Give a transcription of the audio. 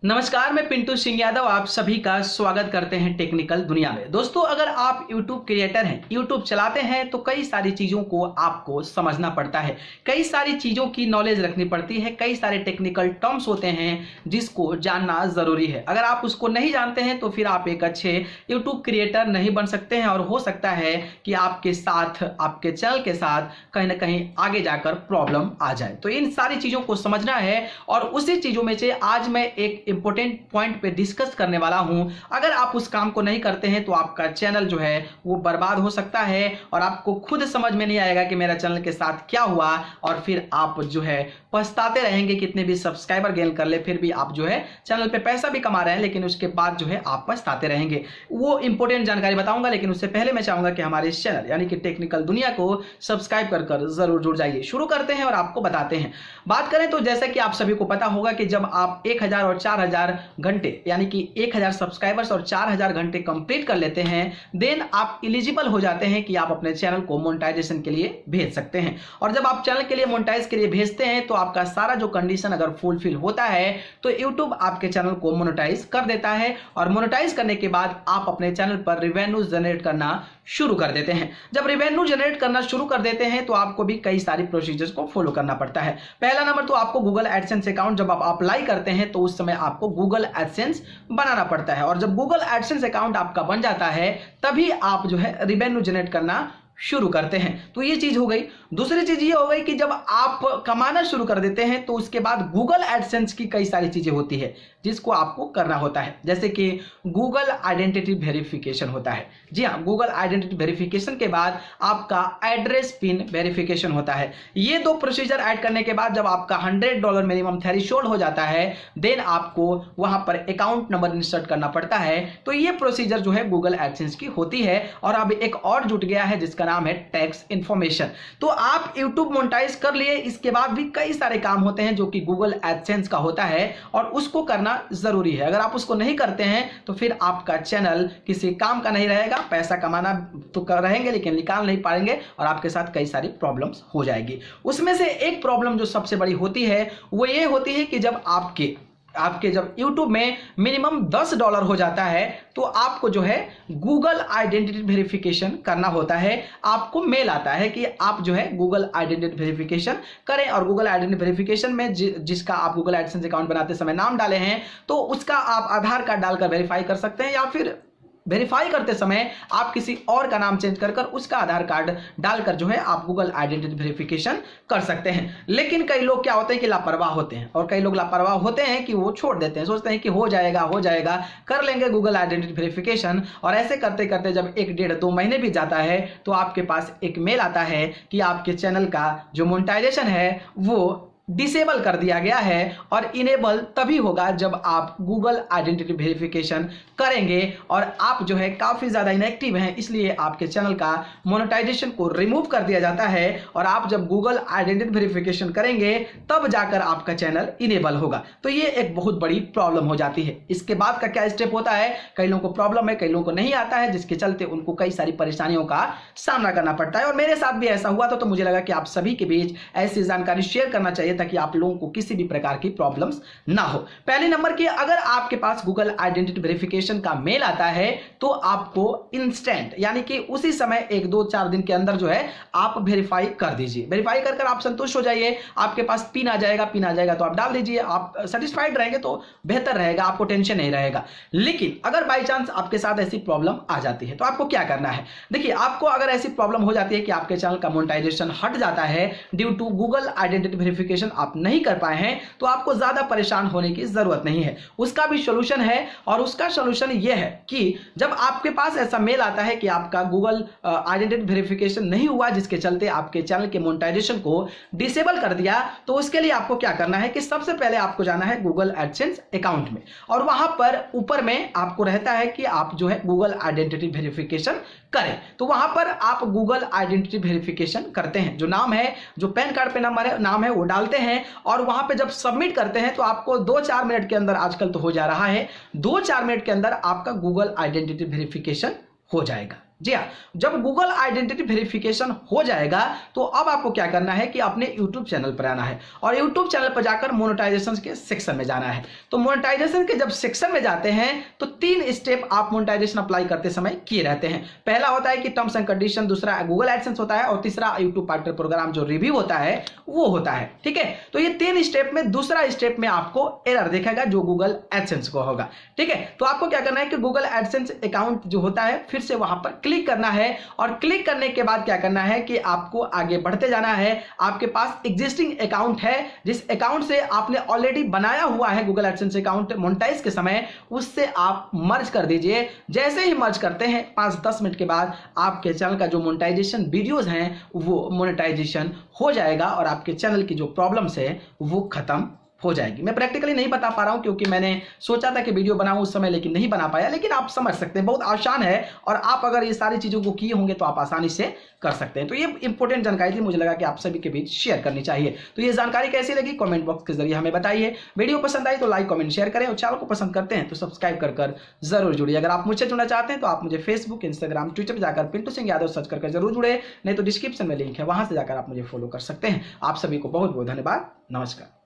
नमस्कार, मैं पिंटू सिंह यादव आप सभी का स्वागत करते हैं टेक्निकल दुनिया में। दोस्तों, अगर आप YouTube क्रिएटर हैं, YouTube चलाते हैं तो कई सारी चीज़ों को आपको समझना पड़ता है, कई सारी चीज़ों की नॉलेज रखनी पड़ती है, कई सारे टेक्निकल टर्म्स होते हैं जिसको जानना ज़रूरी है। अगर आप उसको नहीं जानते हैं तो फिर आप एक अच्छे YouTube क्रिएटर नहीं बन सकते हैं और हो सकता है कि आपके साथ, आपके चैनल के साथ कहीं ना कहीं आगे जाकर प्रॉब्लम आ जाए। तो इन सारी चीज़ों को समझना है और उसी चीज़ों में से आज मैं एक इंपॉर्टेंट पॉइंट पे डिस्कस करने वाला हूं। अगर आप उस काम को नहीं करते हैं तो आपका चैनल जो है वो बर्बाद हो सकता है और आपको खुद समझ में नहीं आएगा कि मेरा चैनल के साथ क्या हुआ, और फिर आप जो है पछताते रहेंगे। कितने भी सब्सक्राइबर गेन कर ले फिर भी आप जो है चैनल पे पैसा भी कमा रहे हैं, लेकिन उसके बाद जो है आप पछताते रहेंगे। वो इंपॉर्टेंट जानकारी बताऊंगा, लेकिन उससे पहले मैं चाहूंगा कि हमारे चैनल यानी कि टेक्निकल दुनिया को सब्सक्राइब कर जरूर जुड़ जाइए। शुरू करते हैं और आपको बताते हैं। बात करें तो जैसा कि आप सभी को पता होगा कि जब आप 1000 और 4000 घंटे यानी कि 1000 सब्सक्राइबर्स और 4000 घंटे कंप्लीट कर लेते हैं, देन आप एलिजिबल हो जाते हैं कि आप अपने चैनल को मोनेटाइजेशन के लिए भेज सकते हैं। और जब आप चैनल के लिए मोनेटाइज के लिए भेजते हैं तो आपका सारा जो कंडीशन अगर फुलफिल होता है तो YouTube आपके चैनल को मोनेटाइज कर देता है, और मोनेटाइज करने के बाद आप अपने चैनल पर रेवेन्यू जनरेट करना शुरू कर देते हैं। जब रेवेन्यू जनरेट करना शुरू कर देते हैं तो आपको भी कई सारी प्रोसीजर्स को फॉलो करना पड़ता है। पहला नंबर तो आपको गूगल एडसेंस अकाउंट जब आप अप्लाई करते हैं तो उस समय आपको गूगल एडसेंस बनाना पड़ता है, और जब गूगल एडसेंस अकाउंट आपका बन जाता है तभी आप जो है रेवेन्यू जनरेट करना शुरू करते हैं। तो ये चीज हो गई। दूसरी चीज ये हो गई कि जब आप कमाना शुरू कर देते हैं तो उसके बाद गूगल एडसेंस की कई सारी चीजें होती है जिसको आपको करना होता है, जैसे कि गूगल आइडेंटिटी वेरिफिकेशन होता है। जी हाँ, गूगल आइडेंटिटी वेरिफिकेशन के बाद आपका एड्रेस पिन वेरिफिकेशन होता है। ये दो प्रोसीजर ऐड करने के बाद जब आपका $100 मिनिमम थ्रेशोल्ड हो जाता है, देन आपको वहां पर अकाउंट नंबर इंसर्ट करना पड़ता है। तो ये प्रोसीजर जो है गूगल एडसेंस की होती है। और अब एक और जुट गया है जिसका नाम है टैक्स इंफॉर्मेशन। तो आप YouTube मोनेटाइज कर लिए, इसके बाद भी कई सारे काम होते हैं जो कि गूगल एडसेंस का होता है और उसको करना जरूरी है। अगर आप उसको नहीं करते हैं तो फिर आपका चैनल किसी काम का नहीं रहेगा। पैसा कमाना तो कर रहेंगे लेकिन निकाल नहीं पाएंगे और आपके साथ कई सारी प्रॉब्लम्स हो जाएगी। उसमें से एक प्रॉब्लम जो सबसे बड़ी होती है वो ये होती है कि जब आपके जब YouTube में मिनिमम $10 हो जाता है तो आपको जो है गूगल आइडेंटिटी वेरिफिकेशन करना होता है। आपको मेल आता है कि आप जो है गूगल आइडेंटिटी वेरिफिकेशन करें, और गूगल आइडेंटिटी वेरिफिकेशन में जिसका आप गूगल एडसेंस अकाउंट बनाते समय नाम डाले हैं तो उसका आप आधार कार्ड डालकर वेरीफाई कर सकते हैं, या फिर वेरीफाई करते समय आप किसी और का नाम चेंज कर उसका आधार कार्ड डालकर जो है आप गूगल आइडेंटिटी वेरिफिकेशन कर सकते हैं। लेकिन कई लोग क्या होते हैं कि लापरवाह होते हैं, और कई लोग लापरवाह होते हैं कि वो छोड़ देते हैं, सोचते हैं कि हो जाएगा कर लेंगे गूगल आइडेंटिटी वेरिफिकेशन। और ऐसे करते करते जब 1 डेढ़ 2 महीने भी जाता है तो आपके पास एक मेल आता है कि आपके चैनल का जो मोनेटाइजेशन है वो डिसेबल कर दिया गया है, और इनेबल तभी होगा जब आप गूगल आइडेंटिटी वेरिफिकेशन करेंगे। और आप जो है काफ़ी ज़्यादा इनएक्टिव हैं, इसलिए आपके चैनल का मोनेटाइजेशन को रिमूव कर दिया जाता है, और आप जब गूगल आइडेंटिटी वेरिफिकेशन करेंगे तब जाकर आपका चैनल इनेबल होगा। तो ये एक बहुत बड़ी प्रॉब्लम हो जाती है। इसके बाद का क्या स्टेप होता है, कई लोगों को प्रॉब्लम है, कई लोगों को नहीं आता है, जिसके चलते उनको कई सारी परेशानियों का सामना करना पड़ता है। और मेरे साथ भी ऐसा हुआ था, तो मुझे लगा कि आप सभी के बीच ऐसी जानकारी शेयर करना चाहिए ताकि आप लोगों को किसी भी प्रकार की प्रॉब्लम्स ना हो। पहले नंबर की, अगर आपके पास गूगल आइडेंटिटी वेरिफिकेशन का मेल आता है तो आपको इंस्टेंट यानी कि उसी समय 1 2 4 दिन के अंदर जो है आप वेरीफाई कर दीजिए। वेरीफाई कर आप संतुष्ट हो जाइए। आपके पास पिन आ जाएगा तो आप डाल दीजिए। आप सेटिस्फाइड रहेंगे तो बेहतर रहेगा, आपको टेंशन नहीं रहेगा। लेकिन अगर बाई चांस आपके साथ ऐसी प्रॉब्लम आ जाती है तो आपको क्या करना है। देखिए, आपको अगर ऐसी प्रॉब्लम हो जाती है कि आपके चैनल का मोनेटाइजेशन हट जाता है due to Google identity verification आप नहीं कर पाए हैं, तो आपको ज्यादा परेशान होने की जरूरत नहीं है। उसका भी सॉल्यूशन है, और उसका सॉल्यूशन यह है कि जब आपके पास ऐसा मेल आता है कि आपका गूगल आइडेंटिटी वेरिफिकेशन नहीं हुआ जिसके चलते आपके चैनल के मोनेटाइजेशन को डिसेबल कर दिया, तो उसके लिए आपको क्या करना है कि सबसे पहले आपको जाना है गूगल एडसेंस अकाउंट में, और वहां पर ऊपर में आपको रहता है कि आप जो है गूगल आइडेंटिटी वेरिफिकेशन करें। तो वहां पर आप गूगल आइडेंटिटी वेरिफिकेशन करते हैं, जो नाम है, जो पैन कार्ड पे नाम है वो डालते हैं, और वहां पे जब सबमिट करते हैं तो आपको 2-4 मिनट के अंदर, आजकल तो हो जा रहा है, 2-4 मिनट के अंदर आपका गूगल आइडेंटिटी वेरिफिकेशन हो जाएगा। जी हाँ, जब गूगल आइडेंटिटी वेरिफिकेशन हो जाएगा तो अब आपको क्या करना है कि अपने यूट्यूब चैनल पर आना है और यूट्यूब चैनल पर जाकर मोनेटाइजेशन के सेक्शन में जाना है। तो मोनेटाइजेशन के जब सेक्शन में जाते हैं तो 3 स्टेप आप मोनेटाइजेशन अप्लाई करते समय किए रहते हैं। पहला होता है कि टर्म्स एंड कंडीशन, दूसरा गूगल एडसेंस होता है और तीसरा यूट्यूब पार्टनर प्रोग्राम जो रिव्यू होता है वो होता है। ठीक है, तो ये 3 स्टेप में दूसरा स्टेप में आपको एरर दिखेगा जो गूगल एडसेंस को होगा। ठीक है, तो आपको क्या करना है कि गूगल एडसेंस अकाउंट जो होता है फिर से वहां पर क्लिक करना है और क्लिक करने के बाद क्या करना है कि आपको आगे बढ़ते जाना है। आपके पास एग्जिस्टिंग अकाउंट है, जिस अकाउंट से आपने ऑलरेडी बनाया हुआ है गूगल एडसेंस अकाउंट मोनेटाइज के समय, उससे आप मर्ज कर दीजिए। जैसे ही मर्ज करते हैं 5-10 मिनट के बाद आपके चैनल का जो मोनेटाइजेशन वीडियोस हैं वो मोनेटाइजेशन हो जाएगा और आपके चैनल की जो प्रॉब्लम्स है वो खत्म हो जाएगी। मैं प्रैक्टिकली नहीं बता पा रहा हूं क्योंकि मैंने सोचा था कि वीडियो बनाऊं उस समय, लेकिन नहीं बना पाया। लेकिन आप समझ सकते हैं, बहुत आसान है और आप अगर ये सारी चीजों को किए होंगे तो आप आसानी से कर सकते हैं। तो ये इंपॉर्टेंट जानकारी थी, मुझे लगा कि आप सभी के बीच शेयर करनी चाहिए। तो ये जानकारी कैसी लगी कमेंट बॉक्स के जरिए हमें बताइए। वीडियो पसंद आई तो लाइक कमेंट शेयर करें और चैनल को पसंद करते हैं तो सब्सक्राइब कर जरूर जुड़िए। अगर आप मुझसे जुड़ना चाहते हैं तो आप मुझे फेसबुक, इंस्टाग्राम, ट्विटर पर जाकर पिंटू सिंह यादव सर्च करके जरूर जुड़े, नहीं तो डिस्क्रिप्शन में लिंक है, वहां से जाकर आप मुझे फॉलो कर सकते हैं। आप सभी को बहुत बहुत धन्यवाद। नमस्कार।